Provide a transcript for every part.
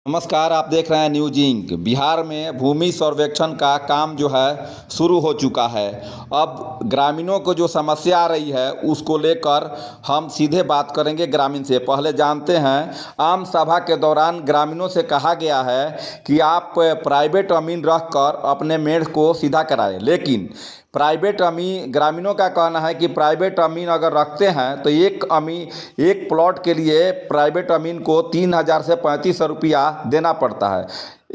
नमस्कार, आप देख रहे हैं न्यूज इंक। बिहार में भूमि सर्वेक्षण का काम जो है शुरू हो चुका है। अब ग्रामीणों को जो समस्या आ रही है उसको लेकर हम सीधे बात करेंगे ग्रामीण से। पहले जानते हैं, आम सभा के दौरान ग्रामीणों से कहा गया है कि आप प्राइवेट अमीन रखकर अपने मेढ़ को सीधा कराएं, लेकिन प्राइवेट अमीन, ग्रामीणों का कहना है कि प्राइवेट अमीन अगर रखते हैं तो एक प्लॉट के लिए प्राइवेट अमीन को 3,000 से 3,500 रुपया देना पड़ता है।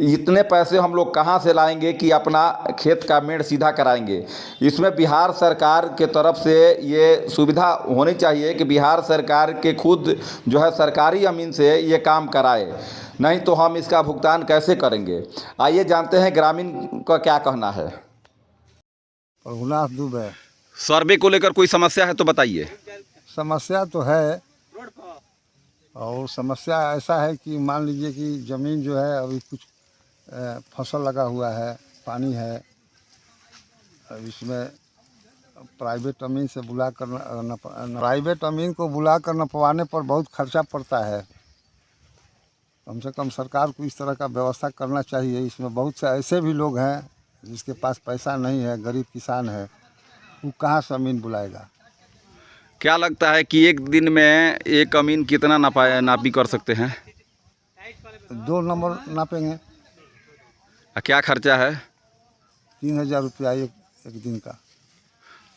इतने पैसे हम लोग कहाँ से लाएंगे कि अपना खेत का मेढ़ सीधा कराएंगे। इसमें बिहार सरकार के तरफ से ये सुविधा होनी चाहिए कि बिहार सरकार के खुद जो है सरकारी अमीन से ये काम कराए, नहीं तो हम इसका भुगतान कैसे करेंगे। आइए जानते हैं ग्रामीण का क्या कहना है। रघुनाथ दुबे। सर्वे को लेकर कोई समस्या है तो बताइए। समस्या तो है, और समस्या ऐसा है कि मान लीजिए कि ज़मीन जो है अभी कुछ फसल लगा हुआ है, पानी है, अब इसमें प्राइवेट अमीन से प्राइवेट अमीन को बुला कर नपवाने पर बहुत खर्चा पड़ता है। कम से कम सरकार को इस तरह का व्यवस्था करना चाहिए। इसमें बहुत से ऐसे भी लोग हैं जिसके पास पैसा नहीं है, गरीब किसान है, वो कहाँ से अमीन बुलाएगा। क्या लगता है कि एक दिन में एक अमीन कितना नापी कर सकते हैं? 2 नंबर नापेंगे। क्या खर्चा है? 3,000 रुपया एक दिन का।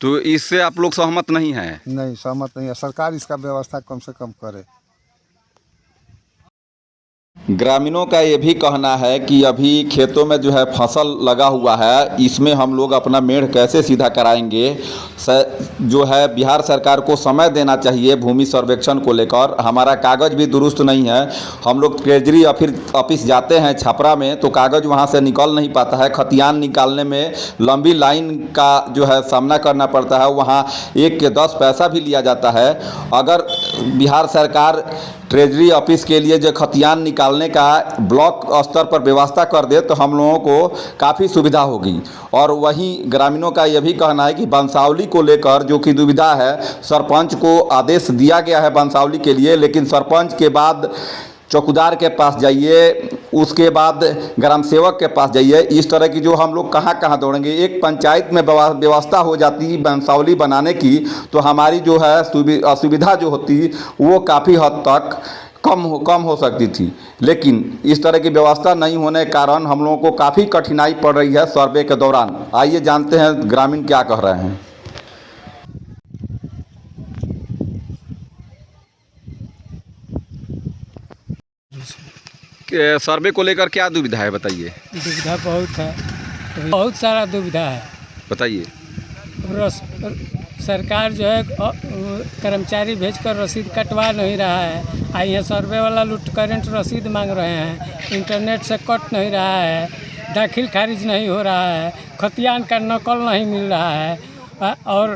तो इससे आप लोग सहमत नहीं हैं? नहीं, सहमत नहीं है। सरकार इसका व्यवस्था कम से कम करे। ग्रामीणों का ये भी कहना है कि अभी खेतों में जो है फसल लगा हुआ है, इसमें हम लोग अपना मेढ़ कैसे सीधा कराएंगे। जो है बिहार सरकार को समय देना चाहिए भूमि सर्वेक्षण को लेकर। हमारा कागज़ भी दुरुस्त नहीं है। हम लोग ट्रेजरी ऑफिस जाते हैं छपरा में तो कागज़ वहाँ से निकल नहीं पाता है। खतियान निकालने में लंबी लाइन का जो है सामना करना पड़ता है। वहाँ 1 के 10 पैसा भी लिया जाता है। अगर बिहार सरकार ट्रेजरी ऑफिस के लिए जो खतियान निकालने का ब्लॉक स्तर पर व्यवस्था कर दे तो हम लोगों को काफ़ी सुविधा होगी। और वहीं ग्रामीणों का यह भी कहना है कि वंशावली को लेकर जो कि दुविधा है, सरपंच को आदेश दिया गया है वंशावली के लिए, लेकिन सरपंच के बाद चौकीदार के पास जाइए, उसके बाद ग्राम सेवक के पास जाइए। इस तरह की जो हम लोग कहाँ कहाँ दौड़ेंगे। एक पंचायत में व्यवस्था हो जाती वंशावली बनाने की तो हमारी जो है असुविधा जो होती वो काफ़ी हद तक कम हो सकती थी। लेकिन इस तरह की व्यवस्था नहीं होने के कारण हम लोगों को काफ़ी कठिनाई पड़ रही है सर्वे के दौरान। आइए जानते हैं ग्रामीण क्या कह रहे हैं। सर्वे को लेकर क्या दुविधा है बताइए। दुविधा बहुत है, बहुत सारा दुविधा है। बताइए। सरकार जो है कर्मचारी भेजकर रसीद कटवा नहीं रहा है। आई है सर्वे वाला लूट करंट रसीद मांग रहे हैं। इंटरनेट से कट नहीं रहा है, दाखिल खारिज नहीं हो रहा है, खतियान का नकल नहीं मिल रहा है। और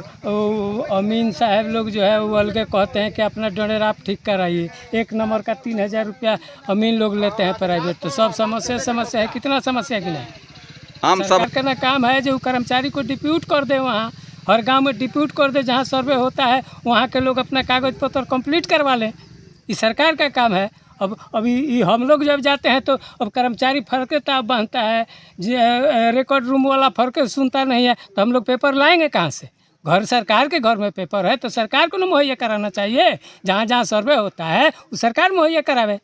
अमीन साहब लोग जो है वो अलगे कहते हैं कि अपना डोनेर आप ठीक कराइए। 1 नंबर का 3,000 रुपया अमीन लोग लेते हैं प्राइवेट। तो सब समस्या है। कितना समस्या की नहीं। सरकार का ना काम है जो कर्मचारी को डिप्यूट कर दे, वहाँ हर गांव में डिप्यूट कर दे, जहाँ सर्वे होता है वहाँ के लोग अपना कागज़ पत्र कंप्लीट करवा लें। ये सरकार का काम है। अब अभी हम लोग जब जाते हैं तो अब कर्मचारी फर्क ताब बांधता है, रिकॉर्ड रूम वाला फर्क सुनता नहीं है, तो हम लोग पेपर लाएंगे कहाँ से। घर सरकार के घर में पेपर है तो सरकार को ना मुहैया कराना चाहिए। जहाँ जहाँ सर्वे होता है वो सरकार मुहैया करावे।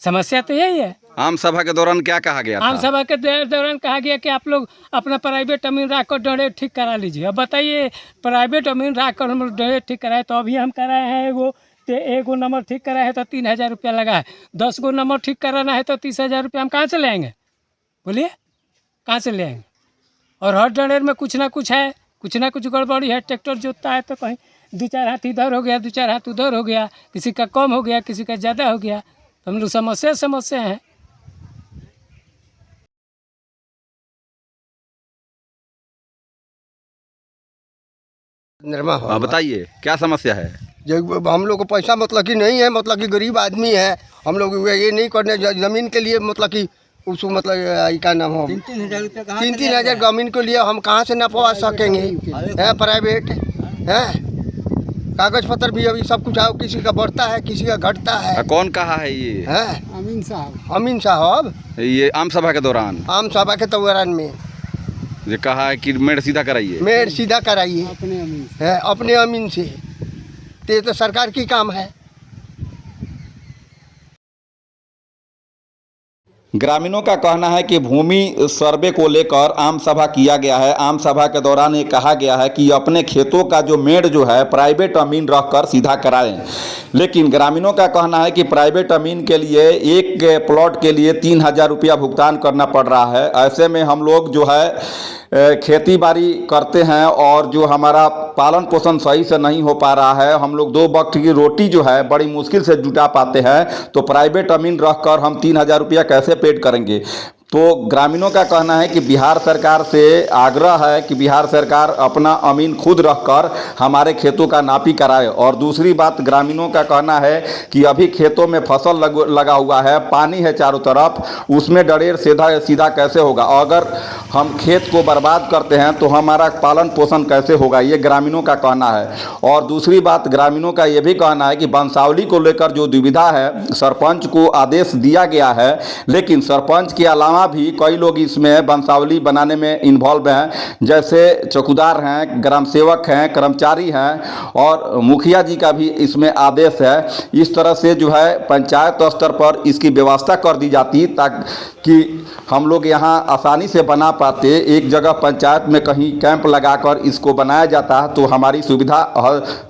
समस्या तो यही है। आम सभा के दौरान क्या कहा गया था? आम सभा के दौरान कहा गया कि आप लोग अपना प्राइवेट अमीन रख कर डोनेट ठीक करा लीजिए। अब बताइए, प्राइवेट अमीन रख कर हम डोनेट ठीक कराए तो अभी हम कराए हैं एगो नंबर ठीक करा है तो 3,000 रुपया लगा है। 10 गो नंबर ठीक कराना है तो 30,000 रुपया हम कहाँ से ले आएंगे? बोलिए, कहाँ से ले आएंगे? और हर डोनेट में कुछ ना कुछ है, कुछ ना कुछ गड़बड़ी है। ट्रैक्टर जोतता है तो कहीं 2-4 हाथ इधर हो गया, 2-4 हाथ उधर हो गया, किसी का कम हो गया, किसी का ज़्यादा हो गया। तो हम लोग समस्या हैं। बताइए क्या समस्या है। जो हम लोग को पैसा मतलब कि नहीं है, मतलब कि गरीब आदमी है। हम लोग ये नहीं करने ज़मीन के लिए, मतलब कि उसको मतलब क्या नाम हो 3,000 रुपये 3,000 ज़मीन के लिए हम कहाँ से नपवा सकेंगे? है प्राइवेट है। कागज पत्र भी अभी सब कुछ आओ, किसी का बढ़ता है किसी का घटता है। कौन कहा है ये? हैं अमीन साहब ये आम सभा के दौरान आम सभा के दौरान में ये कहा है कि मेड़ सीधा कराइए। मेड़ सीधा कराइए अपने अमीन से, तो ये तो सरकार की काम है। ग्रामीणों का कहना है कि भूमि सर्वे को लेकर आम सभा किया गया है। आम सभा के दौरान ये कहा गया है कि अपने खेतों का जो मेड़ जो है प्राइवेट अमीन रखकर सीधा कराएं, लेकिन ग्रामीणों का कहना है कि प्राइवेट अमीन के लिए एक प्लॉट के लिए 3,000 रुपया भुगतान करना पड़ रहा है। ऐसे में हम लोग जो है खेती बाड़ी करते हैं और जो हमारा पालन पोषण सही से नहीं हो पा रहा है, हम लोग 2 वक्त की रोटी जो है बड़ी मुश्किल से जुटा पाते हैं, तो प्राइवेट अमीन रखकर हम 3,000 रुपया कैसे पेड करेंगे। तो ग्रामीणों का कहना है कि बिहार सरकार से आग्रह है कि बिहार सरकार अपना अमीन खुद रखकर हमारे खेतों का नापी कराए। और दूसरी बात ग्रामीणों का कहना है कि अभी खेतों में फसल लगा हुआ है, पानी है चारों तरफ, उसमें डरेर सीधा कैसे होगा। अगर हम खेत को बर्बाद करते हैं तो हमारा पालन पोषण कैसे होगा, ये ग्रामीणों का कहना है। और दूसरी बात ग्रामीणों का ये भी कहना है कि वंशावली को लेकर जो दुविधा है, सरपंच को आदेश दिया गया है, लेकिन सरपंच के अलावा भी कई लोग इसमें वंशावली बनाने में इन्वॉल्व हैं, जैसे चौकीदार हैं, ग्राम सेवक हैं, कर्मचारी हैं और मुखिया जी का भी इसमें आदेश है। इस तरह से जो है पंचायत स्तर पर इसकी व्यवस्था कर दी जाती ताकि हम लोग यहाँ आसानी से बना पाते। एक जगह पंचायत में कहीं कैंप लगाकर इसको बनाया जाता है तो हमारी सुविधा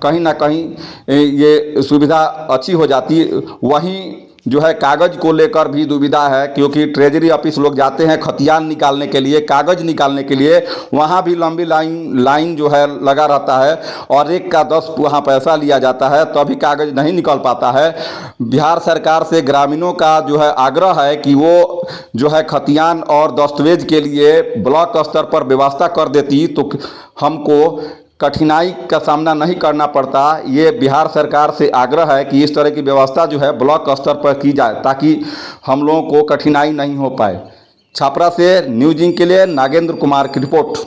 कहीं ना कहीं ये सुविधा अच्छी हो जाती। वहीं जो है कागज़ को लेकर भी दुविधा है, क्योंकि ट्रेजरी ऑफिस लोग जाते हैं खतियान निकालने के लिए, कागज़ निकालने के लिए, वहाँ भी लंबी लाइन जो है लगा रहता है और 1 का 10 वहाँ पैसा लिया जाता है, तो अभी कागज़ नहीं निकल पाता है। बिहार सरकार से ग्रामीणों का जो है आग्रह है कि वो जो है खतियान और दस्तावेज के लिए ब्लॉक स्तर पर व्यवस्था कर देती तो हमको कठिनाई का सामना नहीं करना पड़ता। ये बिहार सरकार से आग्रह है कि इस तरह की व्यवस्था जो है ब्लॉक स्तर पर की जाए ताकि हम लोगों को कठिनाई नहीं हो पाए। छपरा से न्यूज़ इंक के लिए नागेंद्र कुमार की रिपोर्ट।